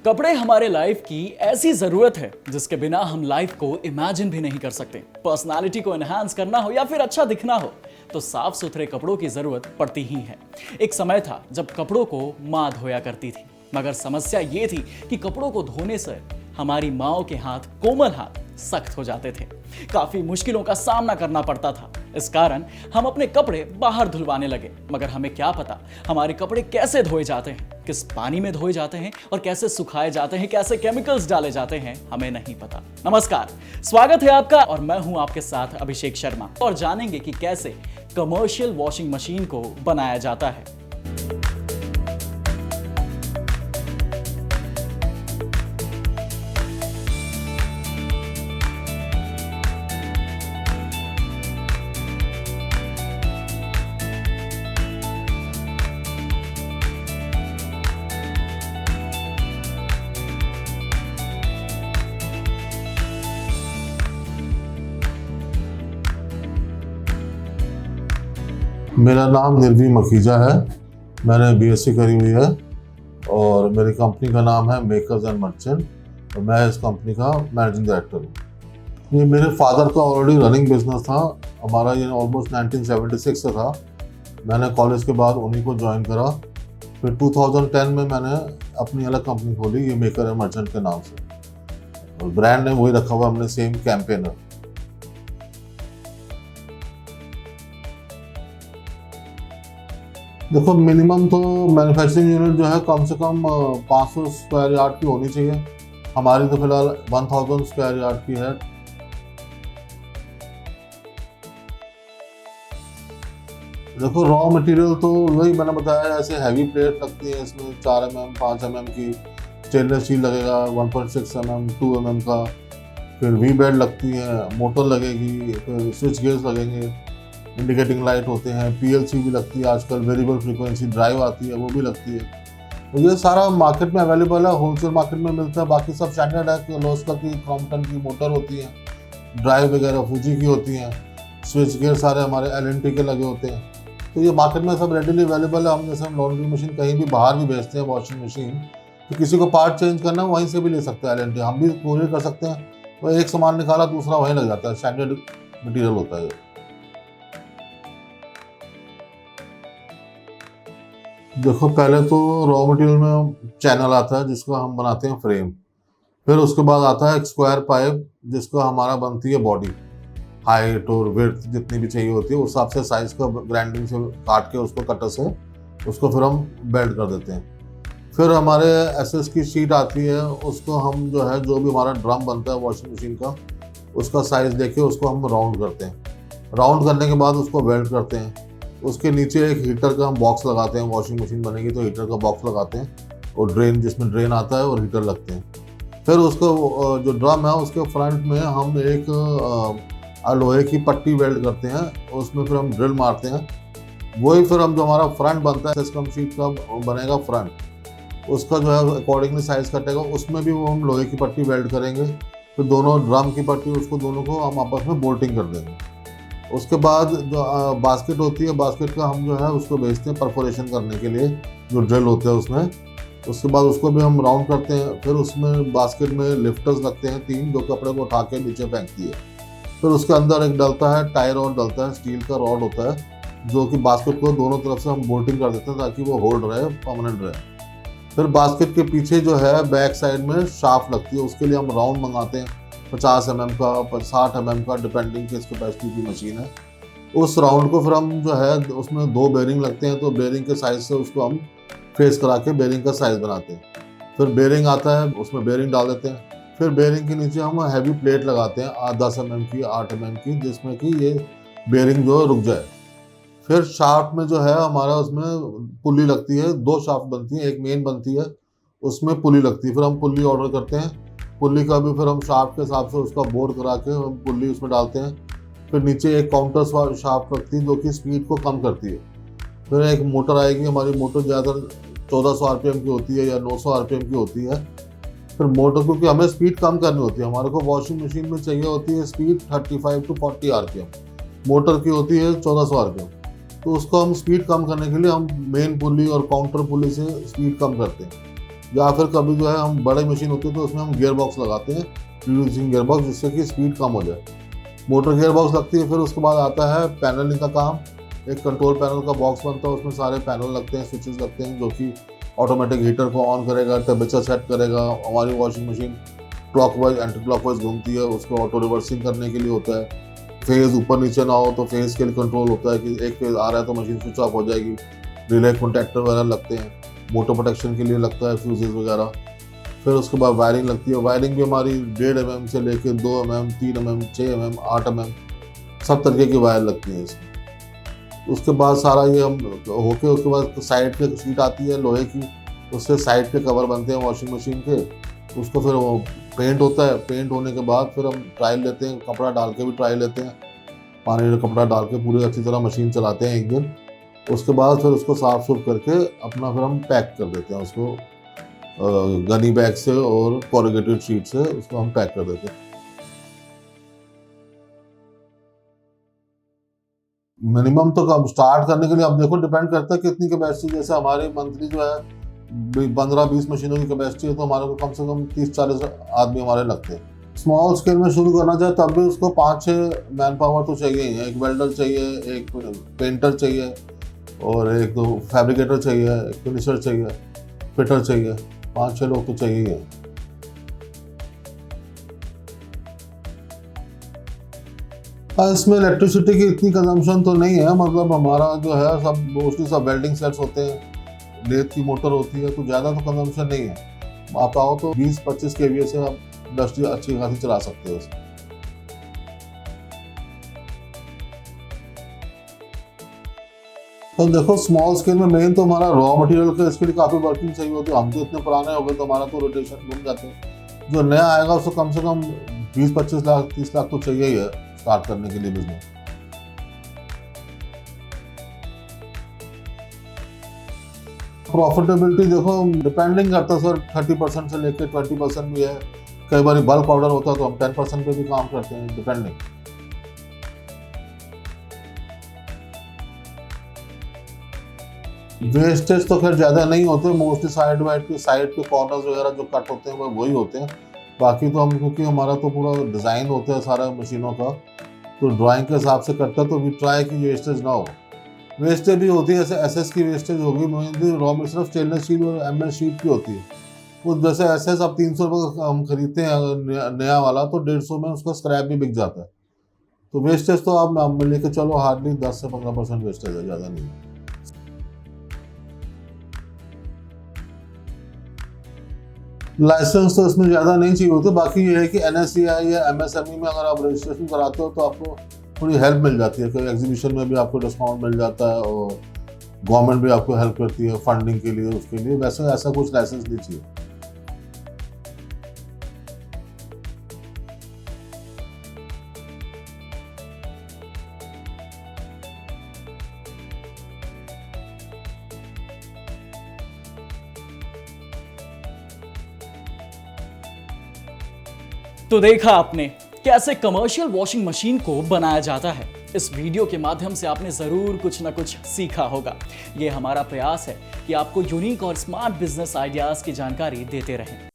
कपड़े हमारे लाइफ की ऐसी जरूरत है जिसके बिना हम लाइफ को इमेजिन भी नहीं कर सकते। पर्सनालिटी को एनहांस करना हो या फिर अच्छा दिखना हो तो साफ सुथरे कपड़ों की जरूरत पड़ती ही है। एक समय था जब कपड़ों को मां धोया करती थी, मगर समस्या ये थी कि कपड़ों को धोने से हमारी माओ के हाथ, कोमल हाथ सख्त हो जाते थे। काफी मुश्किलों का सामना करना पड़ता था। इस कारण हम अपने कपड़े बाहर धुलवाने लगे, मगर हमें क्या पता हमारे कपड़े कैसे धोए जाते हैं, किस पानी में धोए जाते हैं और कैसे सुखाए जाते हैं, कैसे केमिकल्स डाले जाते हैं, हमें नहीं पता। नमस्कार, स्वागत है आपका और मैं हूं आपके साथ अभिषेक शर्मा और जानेंगे कि कैसे कमर्शियल वॉशिंग मशीन को बनाया जाता है। मेरा नाम निर्वी मखीजा है। मैंने बीएससी करी हुई है और मेरी कंपनी का नाम है मेकर्स एंड मर्चेंट और मैं इस कंपनी का मैनेजिंग डायरेक्टर हूँ। ये मेरे फादर का ऑलरेडी रनिंग बिजनेस था। हमारा ये ऑलमोस्ट 1976 से था। मैंने कॉलेज के बाद उन्हीं को ज्वाइन करा। फिर 2010 में मैंने अपनी अलग कंपनी खोली, ये मेकर एंड मर्चेंट के नाम से, और ब्रांड ने वही रखा हुआ हमने, सेम कैंपेनर। देखो, मिनिमम तो मैन्युफैक्चरिंग यूनिट जो है कम से कम 500 स्क्वायर यार्ड की होनी चाहिए। हमारी तो फिलहाल 1000 स्क्वायर यार्ड की है। देखो, रॉ मटेरियल तो वही मैंने बताया, ऐसे हैवी प्लेट लगती है इसमें 4 mm 5 mm की, स्टेनलेस स्टील लगेगा 1.6 mm 2 mm का, फिर वी बेड लगती है, मोटर लगेगी, फिर स्विच गेयर्स लगेंगे, इंडिकेटिंग लाइट होते हैं, पीएलसी भी लगती है, आजकल वेरिएबल फ्रीक्वेंसी ड्राइव आती है वो भी लगती है। तो ये सारा मार्केट में अवेलेबल है, होलसेल मार्केट में मिलता है। बाकी सब स्टैंडर्ड है कि लोस्का की, क्रॉम्पटन की मोटर होती है, ड्राइव वगैरह फूजी की होती हैं, स्विच गियर सारे हमारे एलएनटी के लगे होते हैं। तो ये मार्केट में सब रेडीली अवेलेबल है। हम जैसे हम लॉन्ड्री मशीन कहीं भी बाहर भी भेजते हैं, वॉशिंग मशीन, तो किसी को पार्ट चेंज करना है वहीं से भी ले सकते हैं एलएनटी, हम भी कोरियर कर सकते हैं। तो एक सामान निकाला दूसरा वहीं लग जाता है, स्टैंडर्ड मटीरियल होता है। देखो, पहले तो रॉ मटेरियल में चैनल आता है जिसको हम बनाते हैं फ्रेम। फिर उसके बाद आता है एक स्क्वायर पाइप जिसको हमारा बनती है बॉडी, हाइट और विड्थ जितनी भी चाहिए होती है उस हिसाब से साइज का ग्राइंडिंग से काट के उसको कटर से उसको फिर हम बेल्ट कर देते हैं। फिर हमारे एसएस की शीट आती है, उसको हम जो है जो भी हमारा ड्रम बनता है वॉशिंग मशीन का, उसका साइज देके उसको हम राउंड करते हैं। राउंड करने के बाद उसको वेल्ड करते हैं। उसके नीचे एक हीटर का हम बॉक्स लगाते हैं, वॉशिंग मशीन बनेगी तो हीटर का बॉक्स लगाते हैं और ड्रेन, जिसमें ड्रेन आता है और हीटर लगते हैं। फिर उसको जो ड्रम है उसके फ्रंट में हम एक लोहे की पट्टी वेल्ड करते हैं, उसमें फिर हम ड्रिल मारते हैं। वही फिर हम जो हमारा फ्रंट बनता है सिस्टम शीट का बनेगा फ्रंट, उसका जो है अकॉर्डिंगली साइज कटेगा, उसमें भी वो हम लोहे की पट्टी वेल्ड करेंगे। फिर दोनों ड्रम की पट्टी, उसको दोनों को हम आपस में बोल्टिंग कर देंगे। उसके बाद जो बास्केट होती है, बास्केट का हम जो है उसको भेजते हैं परफोरेशन करने के लिए, जो ड्रिल होते हैं उसमें। उसके बाद उसको भी हम राउंड करते हैं। फिर उसमें बास्केट में लिफ्टर्स लगते हैं 3, जो कपड़े को उठा के नीचे फेंकती है। फिर उसके अंदर एक डलता है, टाई रॉड डलता है, स्टील का रॉड होता है, जो कि बास्केट को दोनों तरफ से हम बोल्टिंग कर देते हैं ताकि वो होल्ड रहे, परमानेंट रहे। फिर बास्केट के पीछे जो है बैक साइड में शाफ्ट लगती है, उसके लिए हम राउंड मंगाते हैं 50 mm का, 60 mm का, डिपेंडिंग किस कैपेसिटी की मशीन है। उस राउंड को फिर हम जो है उसमें 2 बेरिंग लगते हैं, तो बेरिंग के साइज से उसको हम फेस करा के बेरिंग का साइज बनाते हैं। फिर बेरिंग आता है, उसमें बेरिंग डाल देते हैं। फिर बेरिंग के नीचे हम हैवी प्लेट लगाते हैं 10 mm की, 8 mm की, जिसमें कि ये बेरिंग जो रुक जाए। फिर शाफ्ट में जो है हमारा उसमें पुली लगती है, 2 शाफ्ट बनती हैं, एक मेन बनती है, उसमें पुली लगती है। फिर हम पुली ऑर्डर करते हैं, पुली का भी फिर हम शाफ्ट के हिसाब से उसका बोर्ड करा के हम पुली उसमें डालते हैं। फिर नीचे एक काउंटर शाफ्ट लगती है जो कि स्पीड को कम करती है। फिर एक मोटर आएगी, हमारी मोटर ज़्यादातर 1400 RPM की होती है या 900 RPM की होती है। फिर मोटर, क्योंकि हमें स्पीड कम करनी होती है, हमारे को वॉशिंग मशीन में चाहिए होती है स्पीड 35 to 40 RPM, मोटर की होती है 1400 RPM। तो उसको हम स्पीड कम करने के लिए हम मेन पुली और काउंटर पुली से स्पीड कम करते हैं। या फिर कभी जो है हम बड़ी मशीन होती है तो उसमें हम गियर बॉक्स लगाते हैं, रिड्यूसिंग गियर बॉक्स, जिससे कि स्पीड कम हो जाए। मोटर गियर बॉक्स लगती है। फिर उसके बाद आता है पैनलिंग का काम। एक कंट्रोल पैनल का बॉक्स बनता है, उसमें सारे पैनल लगते हैं, स्विचेस लगते हैं, जो कि ऑटोमेटिक हीटर को ऑन करेगा, टेम्परेचर सेट करेगा। हमारी washing machine clockwise anti clockwise घूमती है, उसको ऑटो रिवर्सिंग करने के लिए होता है। फेज ऊपर नीचे ना हो तो फेज के लिए कंट्रोल होता है कि एक फेज आ रहा है तो मशीन स्विच ऑफ हो जाएगी। रिले कॉन्टैक्टर वगैरह लगते हैं, मोटर प्रोटेक्शन के लिए लगता है, फ्यूजेस वगैरह। फिर उसके बाद वायरिंग लगती है। वायरिंग भी हमारी 1.5 mm से लेकर 2 mm, 3 mm, 6 mm, 8 mm सब तरीके की वायर लगती है इसमें। उसके बाद सारा ये हम होके उसके बाद साइड पे शीट आती है लोहे की, उससे साइड पे कवर बनते हैं वॉशिंग मशीन के। उसको फिर वो पेंट होता है। पेंट होने के बाद फिर हम ट्रायल लेते हैं, कपड़ा डाल के भी ट्रायल लेते हैं, पानी में कपड़ा डाल के पूरी अच्छी तरह मशीन चलाते हैं एक दिन। उसके बाद फिर उसको साफ सुफ करके अपना फिर हम पैक कर देते हैं उसको गनी बैग से और कोरुगेटेड शीट से उसको हम पैक कर देते हैं। मिनिमम तो कब स्टार्ट करने के लिए अब देखो डिपेंड करता है कितनी कैपेसिटी। जैसे हमारी मंथली जो है 15-20 मशीनों की कैपेसिटी है, तो हमारे को कम से कम 30-40 आदमी हमारे लगते हैं। स्मॉल स्केल में शुरू करना चाहे तब भी उसको 5-6 मैन पावर तो चाहिए ही है। एक वेल्डर चाहिए, एक पेंटर चाहिए, और एक तो फैब्रिकेटर चाहिए, एक फिनिशर चाहिए, फिटर चाहिए। 5-6 लोग तो चाहिए ही है। इसमें इलेक्ट्रिसिटी की इतनी कंजम्पशन तो नहीं है, मतलब हमारा जो है सब मोस्टली सब वेल्डिंग सेट्स होते हैं, लेथ की मोटर होती है, तो ज़्यादा तो कंजम्पशन नहीं है। आप आओ तो 20-25 kVA से आप इंडस्ट्री अच्छी खासी चला सकते हो इसमें। तो देखो स्मॉल स्केल में मेन तो हमारा रॉ मटेरियल का इसके लिए काफ़ी वर्किंग चाहिए होती है। हम तो इतने पुराने हो गए तो हमारा तो रोटेशन घूम जाते हैं। जो नया आएगा उसको कम से कम 20-25 लाख 30 लाख तो चाहिए ही है स्टार्ट करने के लिए बिजनेस। प्रॉफिटेबिलिटी देखो डिपेंडिंग करता है सर, 30% से लेकर 20% भी है। कई बार बल्क ऑर्डर होता है तो हम 10% पे भी काम करते हैं, डिपेंडिंग। वेस्टेज तो खैर ज़्यादा नहीं होते, मोस्टली साइड के कॉर्नर्स वगैरह जो कट होते हैं वो वही होते हैं। बाकी तो हम, क्योंकि हमारा तो पूरा डिज़ाइन होता है सारा मशीनों का, तो ड्राइंग के हिसाब से करता है, तो वी ट्राई कि वेस्टेज ना हो। वेस्टेज भी होती है, जैसे एसएस की वेस्टेज होगी, मेनली रॉ में सिर्फ स्टेनलेस स्टील और एमएस शीट की होती है। वो जैसे एसएस अब 300 रुपये का हम खरीदते हैं अगर नया वाला, तो 150 में उसका स्क्रैप भी बिक जाता है। तो वेस्टेज तो आप लेके चलो हार्डली 10 से 15% वेस्टेज है, ज़्यादा नहीं। लाइसेंस तो इसमें ज़्यादा नहीं चाहिए होते। बाकी ये है कि एनएससीआई या एमएसएमई में अगर आप रजिस्ट्रेशन कराते हो तो आपको थोड़ी हेल्प मिल जाती है। कोई एग्जीबिशन में भी आपको डिस्काउंट मिल जाता है, और गवर्नमेंट भी आपको हेल्प करती है फंडिंग के लिए, उसके लिए। वैसे ऐसा कुछ लाइसेंस नहीं चाहिए। तो देखा आपने कैसे कमर्शियल वॉशिंग मशीन को बनाया जाता है। इस वीडियो के माध्यम से आपने जरूर कुछ ना कुछ सीखा होगा। ये हमारा प्रयास है कि आपको यूनिक और स्मार्ट बिजनेस आइडियाज की जानकारी देते रहें।